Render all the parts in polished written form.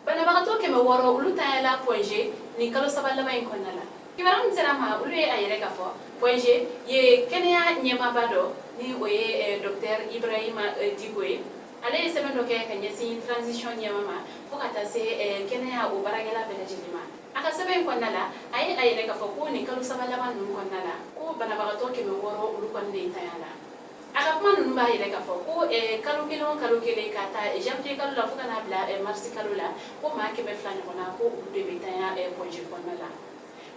bana bagato ke me woro ulu tayala projet ni kalo saballa ba inkonala kibaram selama ulu e ayere ka fo projet ye kenya nyema bado ni oye docteur Ibrahima Digoye ale seben do ke kanya sin transition nyema ma fokata se kenya o baragela bela jilima aka seben konala ay ayere ka fo ko ni kalo saballa ba nun konala ko bana bagato ke me woro ulu konne tayala aka kuma nunu b'a yɛrɛ k'a fɔ ko kalo kelen ka taa janvier kalo la fo ka n'a bila mars kalo la ko maa 200 ɲɔgɔn na ko olu de bɛ tanya projet kɔnɔna la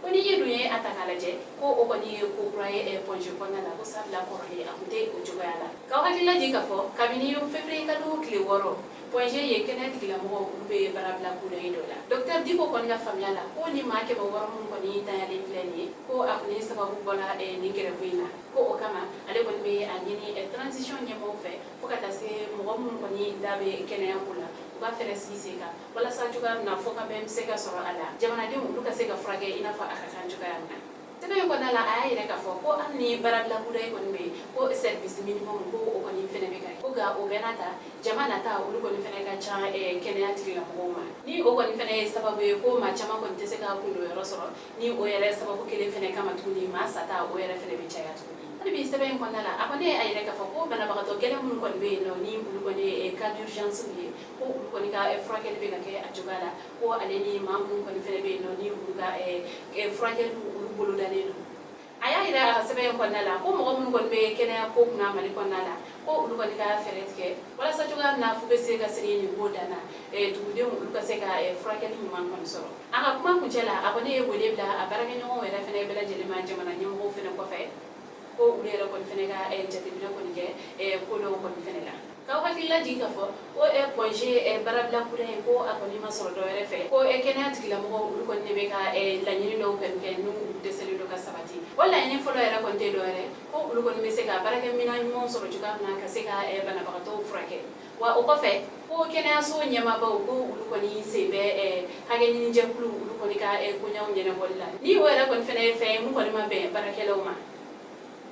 ko ni ye dun ye a ta k'a lajɛ ko o kɔni ye ko kura ye projet kɔnɔna la ko sabula kɔrɔlen a tun tɛ o cogoya la k'aw hakili lajɛ k'a fɔ kabini février kalo tile 6 projet ye kɛnɛya tigilamɔgɔ olu bɛ baara bila kun dɔ la docteur Diko kɔni ka faamuya la ko ni maa 600 minnu kɔni tanyalen filɛ nin ye ko a kɔni sababu bɔra nin gɛrɛko in na ko o kama ale kɔni bɛ a ɲini transition ɲɛmɔgɔw fɛ fo ka taa se mɔgɔ minnu kɔni da bɛ kɛnɛya ko la u ka fɛɛrɛ sigi sen kan walasa cogoya min na fo ka bɛn bɛ se ka sɔrɔ a la jamanadenw olu ka se ka furakɛ i n'a fɔ a ka kan cogoya min na sɛbɛn in kɔnɔna la a y'a yɛrɛ k'a fɔ ko hali ni baarabila kudayi kɔni bɛ yen ko service minimum ko o kɔni fɛnɛ bɛ ka ko nka o bɛɛ n'a ta jama nata olu kɔni fɛnɛ ka ca kɛnɛya tigilamɔgɔw ma ni o kɔni fɛnɛ ye sababu ye ko maa caman kɔni tɛ se ka kundoyɔrɔ sɔrɔ ni o yɛrɛ sababu kelen fɛnɛ kama tuguni maa sata o yɛrɛ fɛnɛ bɛ caya tuguni hali bi sɛbɛn in kɔnɔna la a kɔni a yɛrɛ k'a fɔ ko banabagatɔ gɛlɛn minnu kɔni bɛ yen nɔ ni olu kɔni ye cas d'urgence ye ko olu kɔni ka furakɛli bɛ ka kɛ a cogoya la ko ale ni maa minnu kɔni fɛnɛ bɛ yen nɔ ni olu ka furakɛli olu bolodalen don a y'a yira a ka sɛbɛn in kɔnɔna la ko mɔgɔ minnu kɔni bɛ kɛnɛya ko kunna Mali kɔnɔna la ko olu kɔni ka fɛɛrɛ tigɛ walasa cogoya min na f'u bɛ se ka segin nin ko dan na dugudenw olu ka se ka furakɛli ɲuman kɔni sɔrɔ a ka kuma kuncɛ la a kɔni ye wele bila a baarakɛɲɔgɔnw yɛrɛ fɛnɛ bɛɛ lajɛlen ma jamana ɲɛmɔgɔw fɛnɛ kɔfɛ ko olu yɛrɛ kɔni fɛnɛ ka jateminɛ kɔni kɛ ko dɔw kɔni fɛnɛ la k'aw hakili lajigin k'a fɔ ko projet baarabila kudayi ko a kɔni ma sɔrɔ dɔ wɛrɛ fɛ ko kɛnɛya tigilamɔgɔw olu kɔni de bɛ ka laɲini dɔw kɔni kɛ n'u dɛsɛlen don ka sabati o laɲini fɔlɔ yɛrɛ kɔni tɛ dɔ wɛrɛ ko olu kɔni bɛ se ka baarakɛminɛn ɲumanw sɔrɔ cogoya min na ka se ka banabagatɔw furakɛ wa o kɔfɛ ko kɛnɛyaso ɲɛmaabaw ko olu kɔni sen bɛ hakɛɲinijɛkulu olu kɔni ka koɲɛw ɲɛnabɔli la ni o yɛrɛ kɔni fɛnɛ ye fɛn ye mun kɔni ma bɛn baarakɛlaw ma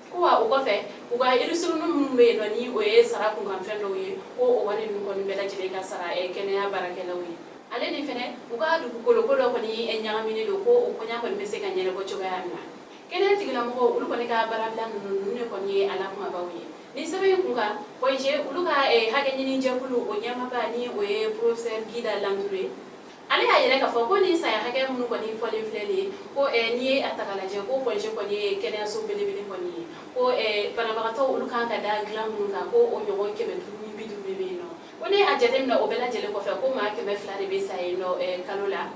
ko wa o kɔfɛ u ka irisirunu minnu bɛ yen nɔ ni o ye sara kunkanfɛn dɔw ye ko o wari ninnu kɔni bɛɛ lajɛlen ka sara kɛnɛya baarakɛlaw ye ale ni fɛnɛ u ka dugukolo ko dɔ kɔni ɲagaminen don ko o koɲa kɔni bɛ se ka ɲɛnabɔ cogoya min na kɛnɛya tigilamɔgɔw olu kɔni ka baarabila ninnu de kɔni ye ala kumabaw ye ni sɛbɛn in kun kan projet olu ka hakɛɲinijɛkulu o ɲɛmaaba ni o ye professeur Gida Lamure ale y'a yɛrɛ k'a fɔ ko ni saya hakɛ minnu kɔni fɔlen filɛ nin ye ko n'i ye a ta k'a lajɛ ko projet kɔni ye kɛnɛyaso belebele kɔni ye ko banabagatɔw olu kan ka da dilan minnu kan ko o ɲɔgɔn 550 bɛ yen nɔ ko ne a jateminɛ o bɛɛ lajɛlen kɔfɛ ko maa 200 de bɛ sa yen nɔ kalo la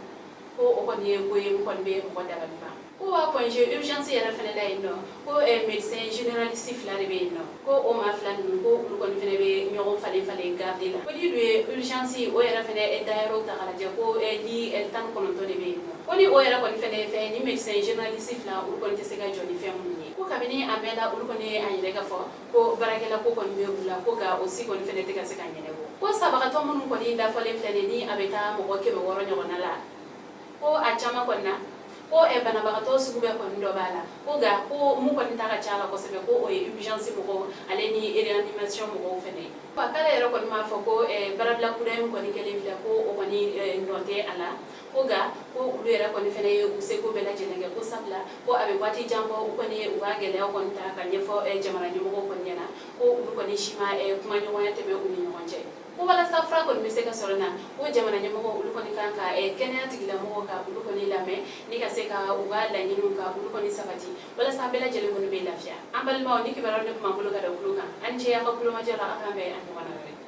ko o kɔni ye ko ye mun kɔni bɛ mɔgɔ dabali ban ko wa projet urgence yɛrɛ fɛnɛ la yen nɔ ko médecin généraliste 2 de bɛ yen nɔ ko o maa 2 ninnu ko olu kɔni fɛnɛ bɛ ɲɔgɔn falen garde la ko ni dun ye urgence o yɛrɛ fɛnɛ dayɔrɔ ta k'a lajɛ ko ni 19 de bɛ yen nɔ ko ni o yɛrɛ kɔni fɛnɛ ye fɛn ni médecin généraliste 2 olu kɔni tɛ se ka jɔ ni fɛn minnu ye ko kabini a mɛnna olu kɔni a yɛrɛ k'a fɔ ko baarakɛla ko kɔni bɛ u la ko nka o si kɔni fɛnɛ tɛ ka se ka ɲɛnabɔ ko sabagatɔ minnu kɔni dafalen filɛ nin ni a bɛ taa mɔgɔ 600 ɲɔgɔnna la ko a caman kɔni na ko banabagatɔ sugu bɛɛ kɔni dɔ b'a la ko nka ko mun kɔni ta ka ca la kosɛbɛ ko o ye urgence mɔgɔw ale ni réanimation mɔgɔw fɛnɛ ko k'ale yɛrɛ kɔni m'a fɔ ko baarabila kudayi kɔni kɛlen filɛ ko o kɔni nɔ tɛ a la ko nka ko olu yɛrɛ kɔni fɛnɛ ye u seko bɛɛ lajɛlen kɛ ko sabula ko a bɛ waati jan bɔ u kɔni u ka gɛlɛyaw kɔni ta ka ɲɛfɔ jamana ɲɛmɔgɔw kɔni ɲɛna ko olu kɔni si ma kuma ɲɔgɔnya tɛmɛ u ni ɲɔgɔn cɛ ko walasa fura kɔni bɛ se ka sɔrɔ na ko jamana ɲɛmɔgɔw olu kɔni kan ka kɛnɛya tigilamɔgɔw ka olu kɔni lamɛn ni ka se ka u ka laɲiniw ka olu kɔni sabati walasa bɛɛ lajɛlen kɔni bɛ lafiya an balimaw ni kibaruyaw de tun b'an bolo ka da kulo kan ani cɛ aw ka kulomajɔ la aw k'an bɛn a ɲɔgɔn na wɛrɛ